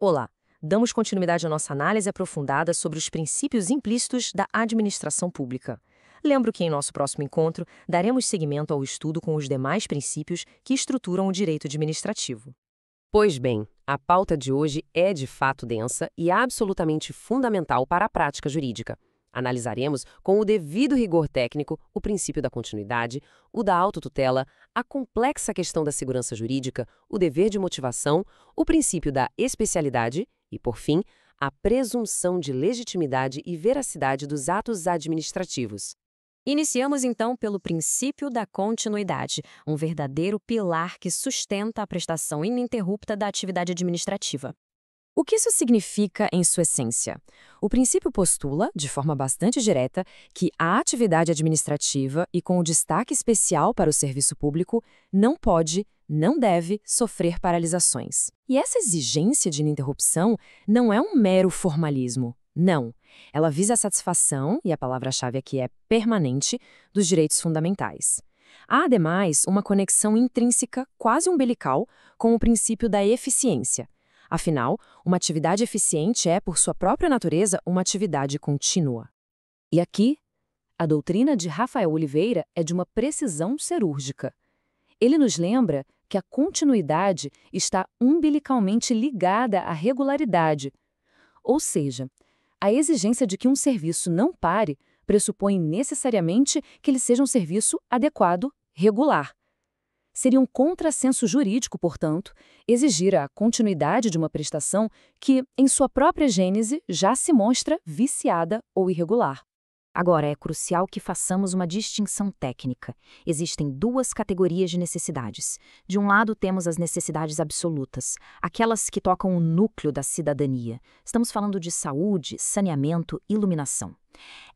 Olá! Damos continuidade à nossa análise aprofundada sobre os princípios implícitos da administração pública. Lembro que em nosso próximo encontro daremos seguimento ao estudo com os demais princípios que estruturam o direito administrativo. Pois bem, a pauta de hoje é de fato densa e absolutamente fundamental para a prática jurídica. Analisaremos com o devido rigor técnico o princípio da continuidade, o da autotutela, a complexa questão da segurança jurídica, o dever de motivação, o princípio da especialidade e, por fim, a presunção de legitimidade e veracidade dos atos administrativos. Iniciamos então pelo princípio da continuidade, um verdadeiro pilar que sustenta a prestação ininterrupta da atividade administrativa. O que isso significa em sua essência? O princípio postula, de forma bastante direta, que a atividade administrativa, e com o destaque especial para o serviço público, não pode, não deve sofrer paralisações. E essa exigência de ininterrupção não é um mero formalismo. Não. Ela visa a satisfação, e a palavra-chave aqui é permanente, dos direitos fundamentais. Há, ademais, uma conexão intrínseca, quase umbilical, com o princípio da eficiência. Afinal, uma atividade eficiente é, por sua própria natureza, uma atividade contínua. E aqui, a doutrina de Rafael Oliveira é de uma precisão cirúrgica. Ele nos lembra que a continuidade está umbilicalmente ligada à regularidade, ou seja, a exigência de que um serviço não pare pressupõe necessariamente que ele seja um serviço adequado, regular. Seria um contrassenso jurídico, portanto, exigir a continuidade de uma prestação que, em sua própria gênese, já se mostra viciada ou irregular. Agora, é crucial que façamos uma distinção técnica. Existem duas categorias de necessidades. De um lado, temos as necessidades absolutas, aquelas que tocam o núcleo da cidadania. Estamos falando de saúde, saneamento, iluminação.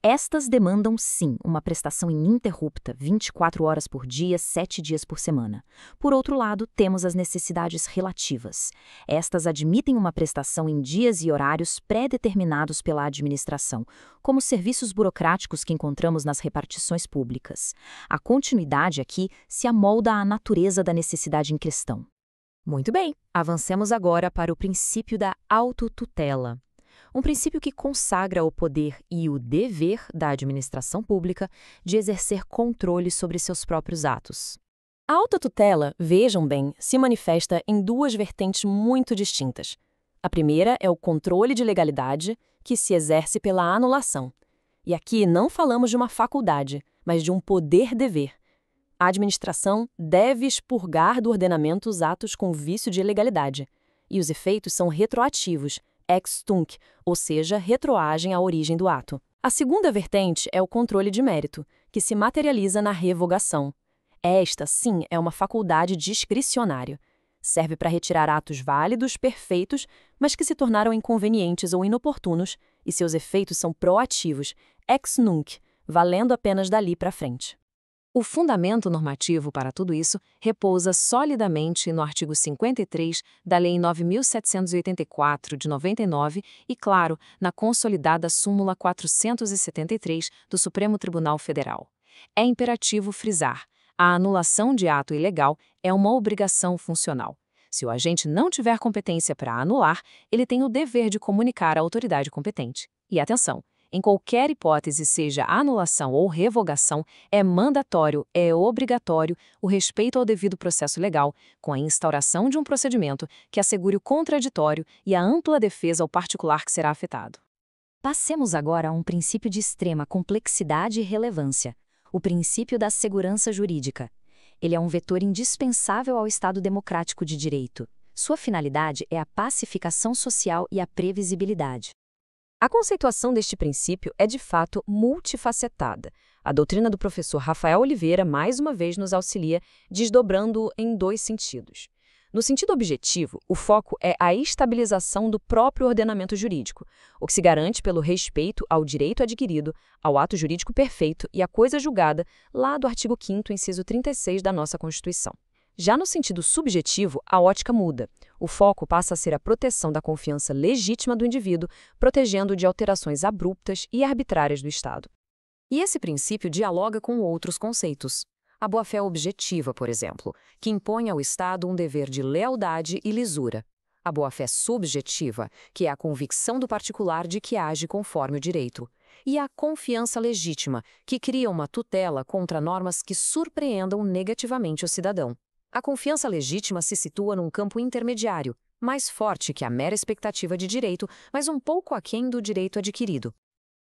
Estas demandam, sim, uma prestação ininterrupta, 24 horas por dia, 7 dias por semana. Por outro lado, temos as necessidades relativas. Estas admitem uma prestação em dias e horários pré-determinados pela administração, como serviços burocráticos que encontramos nas repartições públicas. A continuidade aqui se amolda à natureza da necessidade em questão. Muito bem, avancemos agora para o princípio da autotutela. Um princípio que consagra o poder e o dever da administração pública de exercer controle sobre seus próprios atos. A autotutela, vejam bem, se manifesta em duas vertentes muito distintas. A primeira é o controle de legalidade, que se exerce pela anulação. E aqui não falamos de uma faculdade, mas de um poder-dever. A administração deve expurgar do ordenamento os atos com vício de ilegalidade. E os efeitos são retroativos, ex tunc, ou seja, retroagem à origem do ato. A segunda vertente é o controle de mérito, que se materializa na revogação. Esta, sim, é uma faculdade discricionária. Serve para retirar atos válidos, perfeitos, mas que se tornaram inconvenientes ou inoportunos, e seus efeitos são proativos, ex nunc, valendo apenas dali para frente. O fundamento normativo para tudo isso repousa solidamente no artigo 53 da Lei 9.784, de 99, e, claro, na consolidada súmula 473 do Supremo Tribunal Federal. É imperativo frisar: a anulação de ato ilegal é uma obrigação funcional. Se o agente não tiver competência para anular, ele tem o dever de comunicar à autoridade competente. E atenção! Em qualquer hipótese, seja anulação ou revogação, é mandatório, é obrigatório o respeito ao devido processo legal, com a instauração de um procedimento que assegure o contraditório e a ampla defesa ao particular que será afetado. Passemos agora a um princípio de extrema complexidade e relevância, o princípio da segurança jurídica. Ele é um vetor indispensável ao Estado democrático de direito. Sua finalidade é a pacificação social e a previsibilidade. A conceituação deste princípio é, de fato, multifacetada. A doutrina do professor Rafael Oliveira, mais uma vez, nos auxilia, desdobrando-o em dois sentidos. No sentido objetivo, o foco é a estabilização do próprio ordenamento jurídico, o que se garante pelo respeito ao direito adquirido, ao ato jurídico perfeito e à coisa julgada, lá do artigo 5º, inciso 36 da nossa Constituição. Já no sentido subjetivo, a ótica muda. O foco passa a ser a proteção da confiança legítima do indivíduo, protegendo-o de alterações abruptas e arbitrárias do Estado. E esse princípio dialoga com outros conceitos. A boa-fé objetiva, por exemplo, que impõe ao Estado um dever de lealdade e lisura. a boa-fé subjetiva, que é a convicção do particular de que age conforme o direito, e a confiança legítima, que cria uma tutela contra normas que surpreendam negativamente o cidadão. A confiança legítima se situa num campo intermediário, mais forte que a mera expectativa de direito, mas um pouco aquém do direito adquirido.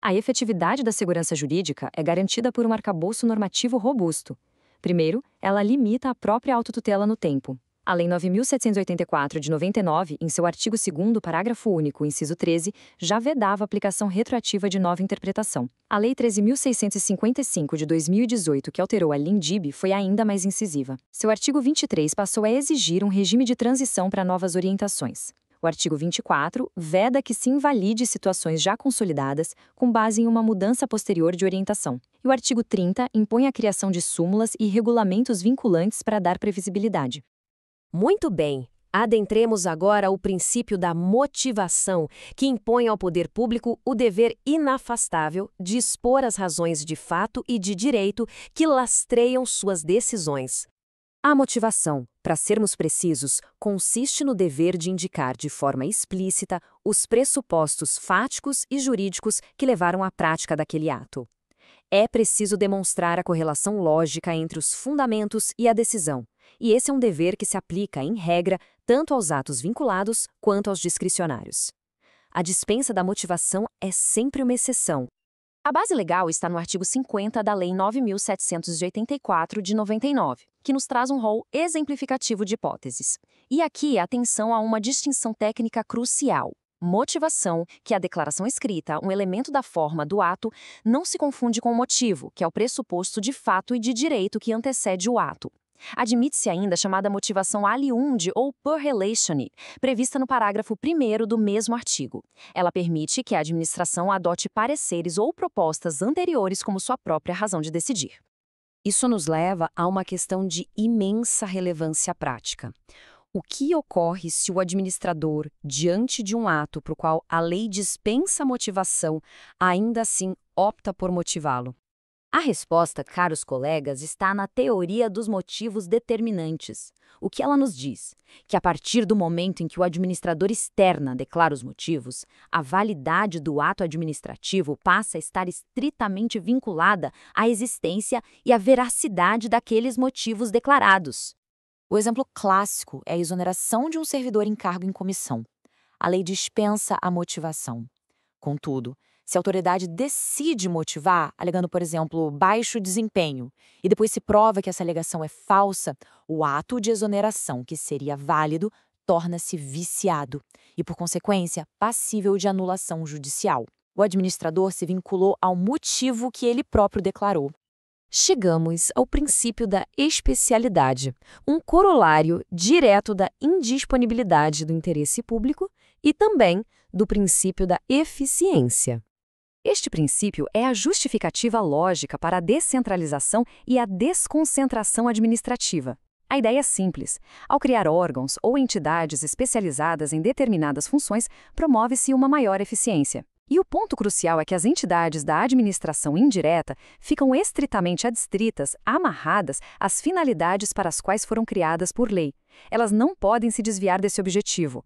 A efetividade da segurança jurídica é garantida por um arcabouço normativo robusto. Primeiro, ela limita a própria autotutela no tempo. A Lei 9.784 de 99, em seu artigo 2º, parágrafo único, inciso 13, já vedava a aplicação retroativa de nova interpretação. A Lei 13.655 de 2018, que alterou a LINDIB, foi ainda mais incisiva. Seu artigo 23 passou a exigir um regime de transição para novas orientações. O artigo 24 veda que se invalide situações já consolidadas com base em uma mudança posterior de orientação. E o artigo 30 impõe a criação de súmulas e regulamentos vinculantes para dar previsibilidade. Muito bem. Adentremos agora o princípio da motivação, que impõe ao poder público o dever inafastável de expor as razões de fato e de direito que lastreiam suas decisões. A motivação, para sermos precisos, consiste no dever de indicar de forma explícita os pressupostos fáticos e jurídicos que levaram à prática daquele ato. É preciso demonstrar a correlação lógica entre os fundamentos e a decisão, e esse é um dever que se aplica, em regra, tanto aos atos vinculados quanto aos discricionários. A dispensa da motivação é sempre uma exceção. A base legal está no artigo 50 da Lei 9.784 de 99, que nos traz um rol exemplificativo de hipóteses. E aqui, atenção a uma distinção técnica crucial. Motivação, que é a declaração escrita, um elemento da forma do ato, não se confunde com o motivo, que é o pressuposto de fato e de direito que antecede o ato. Admite-se ainda a chamada motivação aliunde ou per relatione, prevista no parágrafo 1º do mesmo artigo. Ela permite que a administração adote pareceres ou propostas anteriores como sua própria razão de decidir. Isso nos leva a uma questão de imensa relevância prática. O que ocorre se o administrador, diante de um ato para o qual a lei dispensa motivação, ainda assim opta por motivá-lo? A resposta, caros colegas, está na teoria dos motivos determinantes. O que ela nos diz? Que a partir do momento em que o administrador externa declara os motivos, a validade do ato administrativo passa a estar estritamente vinculada à existência e à veracidade daqueles motivos declarados. O exemplo clássico é a exoneração de um servidor em cargo em comissão. A lei dispensa a motivação. Contudo, se a autoridade decide motivar, alegando, por exemplo, baixo desempenho, e depois se prova que essa alegação é falsa, o ato de exoneração, que seria válido, torna-se viciado e, por consequência, passível de anulação judicial. O administrador se vinculou ao motivo que ele próprio declarou. Chegamos ao princípio da especialidade, um corolário direto da indisponibilidade do interesse público e também do princípio da eficiência. Este princípio é a justificativa lógica para a descentralização e a desconcentração administrativa. A ideia é simples. Ao criar órgãos ou entidades especializadas em determinadas funções, promove-se uma maior eficiência. E o ponto crucial é que as entidades da administração indireta ficam estritamente adstritas, amarradas às finalidades para as quais foram criadas por lei. Elas não podem se desviar desse objetivo.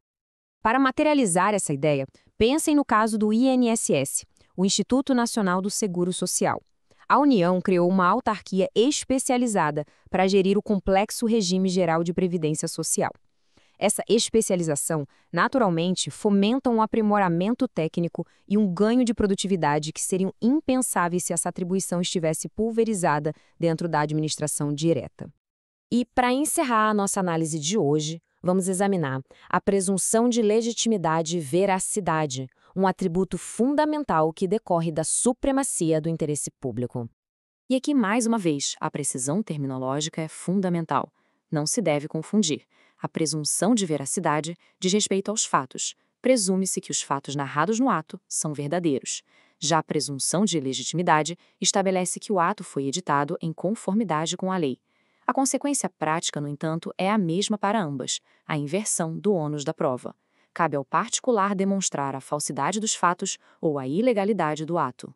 Para materializar essa ideia, pensem no caso do INSS, o Instituto Nacional do Seguro Social. A União criou uma autarquia especializada para gerir o complexo regime geral de previdência social. Essa especialização, naturalmente, fomenta um aprimoramento técnico e um ganho de produtividade que seriam impensáveis se essa atribuição estivesse pulverizada dentro da administração direta. E, para encerrar a nossa análise de hoje, vamos examinar a presunção de legitimidade e veracidade, um atributo fundamental que decorre da supremacia do interesse público. E aqui, mais uma vez, a precisão terminológica é fundamental. Não se deve confundir. A presunção de veracidade diz respeito aos fatos. Presume-se que os fatos narrados no ato são verdadeiros. Já a presunção de legitimidade estabelece que o ato foi editado em conformidade com a lei. A consequência prática, no entanto, é a mesma para ambas, a inversão do ônus da prova. Cabe ao particular demonstrar a falsidade dos fatos ou a ilegalidade do ato.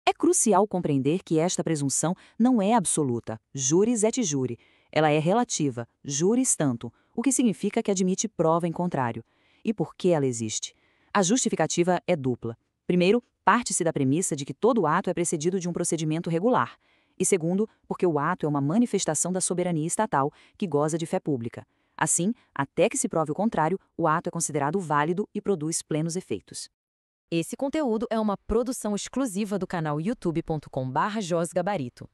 É crucial compreender que esta presunção não é absoluta, juris et juri. Ela é relativa, juris tanto, o que significa que admite prova em contrário. e por que ela existe. A justificativa é dupla. Primeiro, parte-se da premissa de que todo ato é precedido de um procedimento regular. E segundo, porque o ato é uma manifestação da soberania estatal que goza de fé pública. Assim, até que se prove o contrário, o ato é considerado válido e produz plenos efeitos. Esse conteúdo é uma produção exclusiva do canal youtube.com/josgabarito.